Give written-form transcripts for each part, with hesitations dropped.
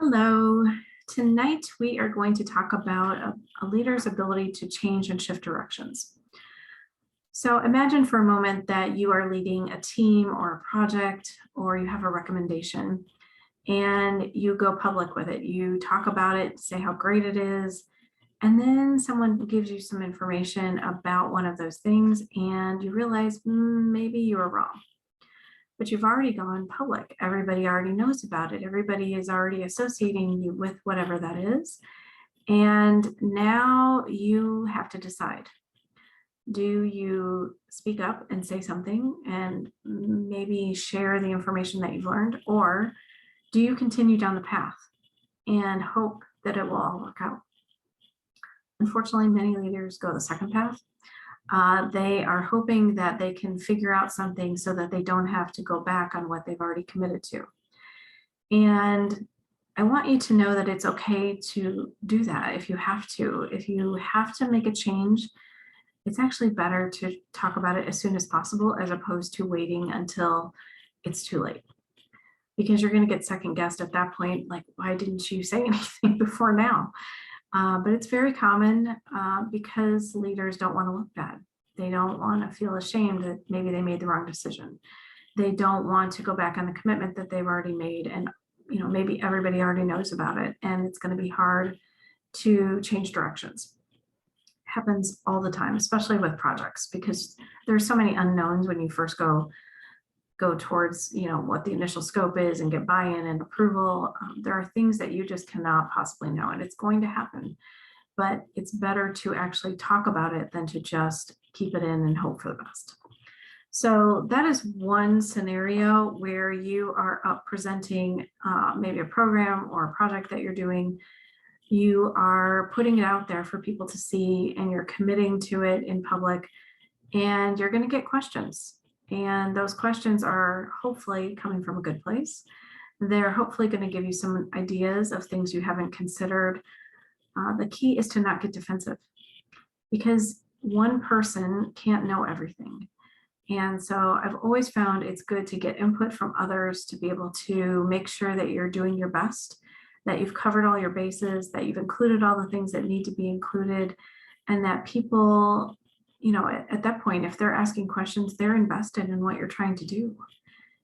Hello. Tonight we are going to talk about a leader's ability to change and shift directions. So imagine for a moment that you are leading a team or a project, or you have a recommendation and you go public with it. You talk about it, say how great it is, and then someone gives you some information about one of those things and you realize maybe you were wrong. But you've already gone public. Everybody already knows about it. Everybody is already associating you with whatever that is. And now you have to decide. Do you speak up and say something and maybe share the information that you've learned? Or do you continue down the path and hope that it will all work out? Unfortunately, many leaders go the second path. They are hoping that they can figure out something so that they don't have to go back on what they've already committed to. And I want you to know that it's okay to do that if you have to. If you have to make a change, it's actually better to talk about it as soon as possible as opposed to waiting until it's too late. Because you're going to get second guessed at that point, like, why didn't you say anything before now? But it's very common because leaders don't want to look bad. They don't want to feel ashamed that maybe they made the wrong decision. They don't want to go back on the commitment that they've already made. And maybe everybody already knows about it. And it's going to be hard to change directions. It happens all the time, especially with projects, because there's so many unknowns when you first go towards what the initial scope is and get buy-in and approval. There are things that you just cannot possibly know, and it's going to happen, but it's better to actually talk about it than to just keep it in and hope for the best. So that is one scenario where you are up presenting maybe a program or a project that you're doing. You are putting it out there for people to see, and you're committing to it in public, and you're going to get questions. And those questions are hopefully coming from a good place. They're hopefully going to give you some ideas of things you haven't considered. The key is to not get defensive, because one person can't know everything. And so I've always found it's good to get input from others to be able to make sure that you're doing your best, that you've covered all your bases, that you've included all the things that need to be included, and that people, at that point, if they're asking questions, they're invested in what you're trying to do.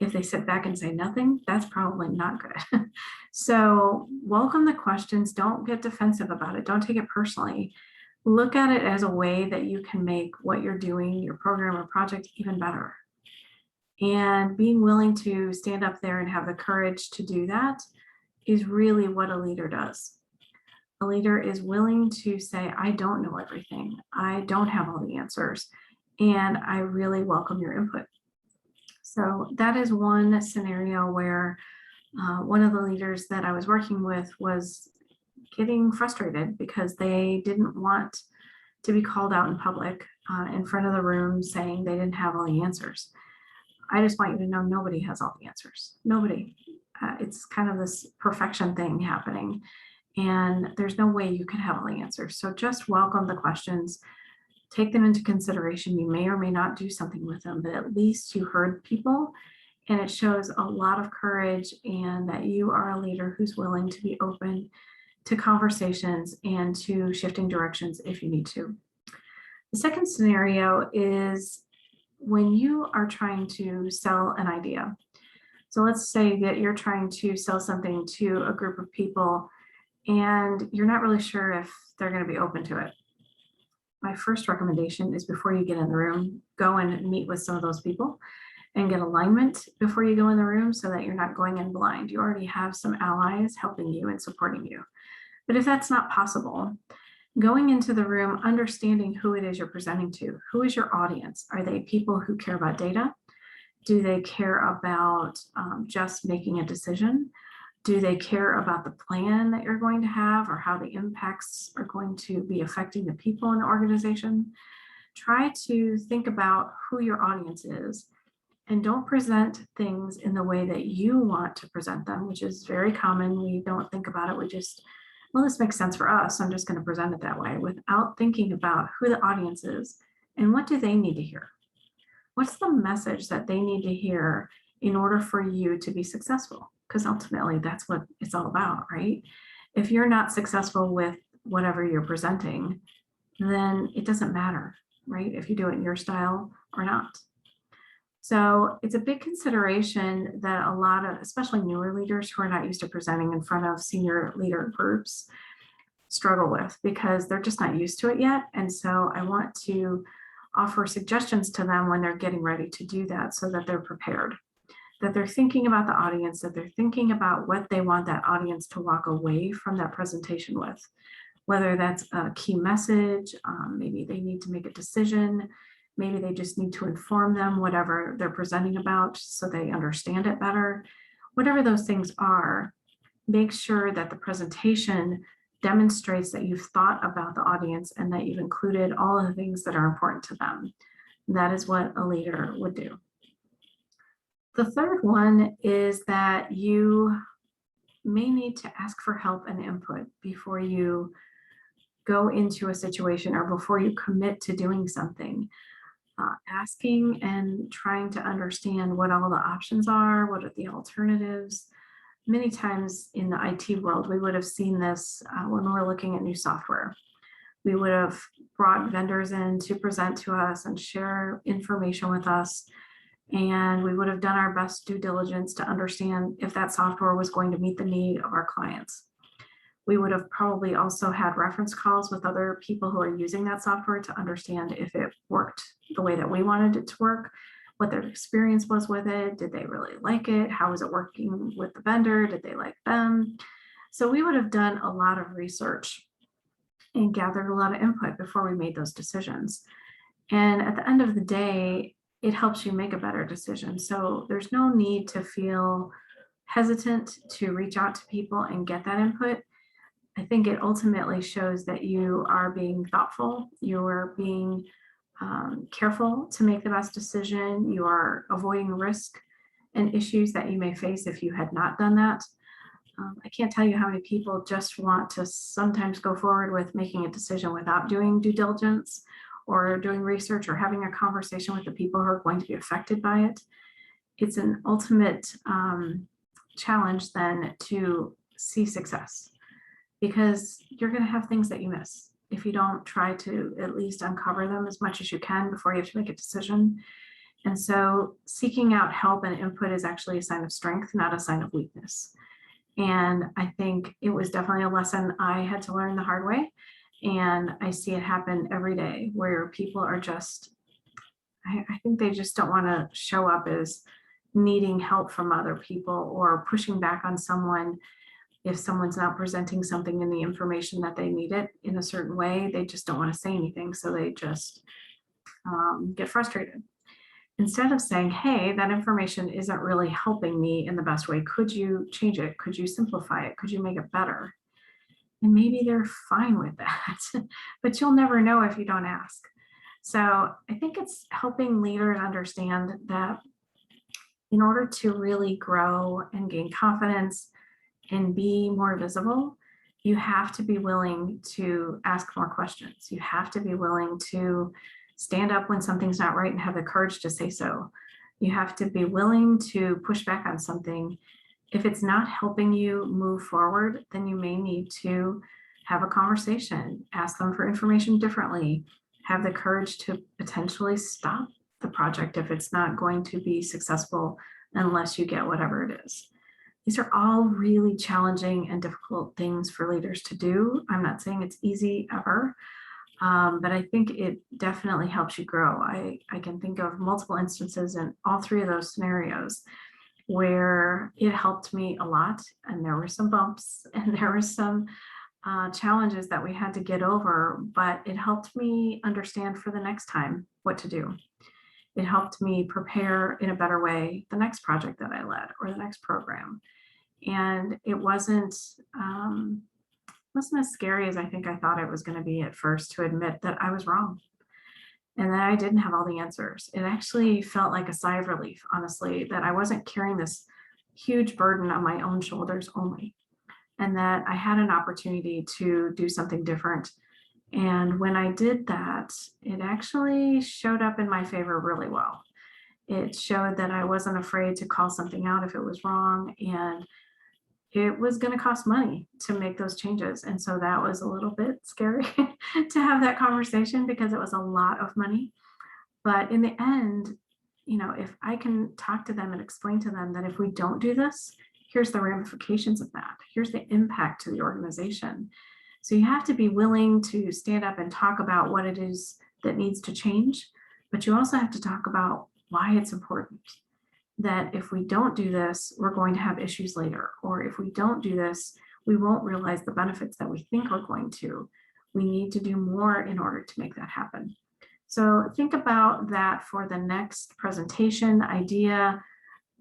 If they sit back and say nothing, that's probably not good. So welcome the questions. Don't get defensive about it. Don't take it personally. Look at it as a way that you can make what you're doing, your program or project, even better. And being willing to stand up there and have the courage to do that is really what a leader does. A leader is willing to say, I don't know everything. I don't have all the answers, and I really welcome your input. So that is one scenario where one of the leaders that I was working with was getting frustrated because they didn't want to be called out in public in front of the room saying they didn't have all the answers. I just want you to know nobody has all the answers. Nobody. It's kind of this perfection thing happening. And there's no way you can have all the answers. So just welcome the questions, take them into consideration. You may or may not do something with them, but at least you heard people, and it shows a lot of courage and that you are a leader who's willing to be open to conversations and to shifting directions if you need to. The second scenario is when you are trying to sell an idea. So let's say that you're trying to sell something to a group of people and you're not really sure if they're going to be open to it. My first recommendation is before you get in the room, go and meet with some of those people and get alignment before you go in the room so that you're not going in blind. You already have some allies helping you and supporting you. But if that's not possible, going into the room, understanding who it is you're presenting to. Who is your audience? Are they people who care about data? Do they care about just making a decision? Do they care about the plan that you're going to have or how the impacts are going to be affecting the people in the organization? Try to think about who your audience is, and don't present things in the way that you want to present them, which is very common. We don't think about it. We just, well, this makes sense for us, so I'm just going to present it that way without thinking about who the audience is and what do they need to hear. What's the message that they need to hear in order for you to be successful? because ultimately that's what it's all about, right? If you're not successful with whatever you're presenting, then it doesn't matter, right? If you do it in your style or not. So it's a big consideration that a lot of, especially newer leaders who are not used to presenting in front of senior leader groups, struggle with because they're just not used to it yet. And so I want to offer suggestions to them when they're getting ready to do that so that they're prepared, that they're thinking about the audience, that they're thinking about what they want that audience to walk away from that presentation with, whether that's a key message, maybe they need to make a decision, maybe they just need to inform them whatever they're presenting about so they understand it better. Whatever those things are, make sure that the presentation demonstrates that you've thought about the audience and that you've included all of the things that are important to them. That is what a leader would do. The third one is that you may need to ask for help and input before you go into a situation or before you commit to doing something. Asking and trying to understand what all the options are, what are the alternatives. Many times in the IT world, we would have seen this when we were looking at new software. We would have brought vendors in to present to us and share information with us. And we would have done our best due diligence to understand if that software was going to meet the need of our clients. We would have probably also had reference calls with other people who are using that software to understand if it worked the way that we wanted it to work, what their experience was with it. Did they really like it? How was it working with the vendor? Did they like them? So we would have done a lot of research and gathered a lot of input before we made those decisions. And at the end of the day, it helps you make a better decision. So there's no need to feel hesitant to reach out to people and get that input. I think it ultimately shows that you are being thoughtful, you are being careful to make the best decision, you are avoiding risk and issues that you may face if you had not done that. I can't tell you how many people just want to sometimes go forward with making a decision without doing due diligence or doing research or having a conversation with the people who are going to be affected by it. It's an ultimate challenge then to see success, because you're going to have things that you miss if you don't try to at least uncover them as much as you can before you have to make a decision. And so seeking out help and input is actually a sign of strength, not a sign of weakness. And I think it was definitely a lesson I had to learn the hard way. And I see it happen every day where people are just, I think they just don't want to show up as needing help from other people or pushing back on someone. If someone's not presenting something in the information that they need it in a certain way, they just don't want to say anything. So they just get frustrated. Instead of saying, hey, that information isn't really helping me in the best way. Could you change it? Could you simplify it? Could you make it better? And maybe they're fine with that, but you'll never know if you don't ask. So I think it's helping leaders understand that in order to really grow and gain confidence and be more visible, you have to be willing to ask more questions. You have to be willing to stand up when something's not right and have the courage to say so. You have to be willing to push back on something. If it's not helping you move forward, then you may need to have a conversation, ask them for information differently, have the courage to potentially stop the project if it's not going to be successful unless you get whatever it is. These are all really challenging and difficult things for leaders to do. I'm not saying it's easy ever, but I think it definitely helps you grow. I can think of multiple instances in all three of those scenarios where it helped me a lot, and there were some bumps and there were some challenges that we had to get over, but it helped me understand for the next time what to do. It helped me prepare in a better way the next project that I led or the next program. And it wasn't as scary as I think I thought it was going to be at first to admit that I was wrong and that I didn't have all the answers. It actually felt like a sigh of relief, honestly, that I wasn't carrying this huge burden on my own shoulders only, and that I had an opportunity to do something different. And when I did that, it actually showed up in my favor really well. It showed that I wasn't afraid to call something out if it was wrong. And it was going to cost money to make those changes. And so that was a little bit scary to have that conversation because it was a lot of money. But in the end, if I can talk to them and explain to them that if we don't do this, here's the ramifications of that. Here's the impact to the organization. So you have to be willing to stand up and talk about what it is that needs to change, but you also have to talk about why it's important. That if we don't do this, we're going to have issues later. Or if we don't do this, we won't realize the benefits that we think we're going to. We need to do more in order to make that happen. So think about that for the next presentation, idea,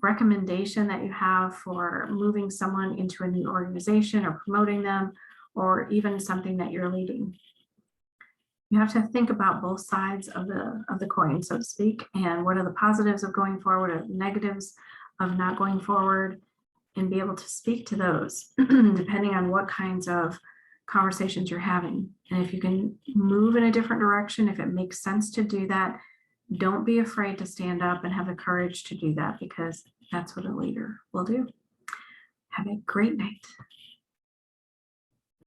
recommendation that you have for moving someone into a new organization or promoting them, or even something that you're leading. You have to think about both sides of the coin, so to speak, and what are the positives of going forward, what are the negatives of not going forward, and be able to speak to those depending on what kinds of conversations you're having. And if you can move in a different direction, if it makes sense to do that, don't be afraid to stand up and have the courage to do that, because that's what a leader will do. Have a great night.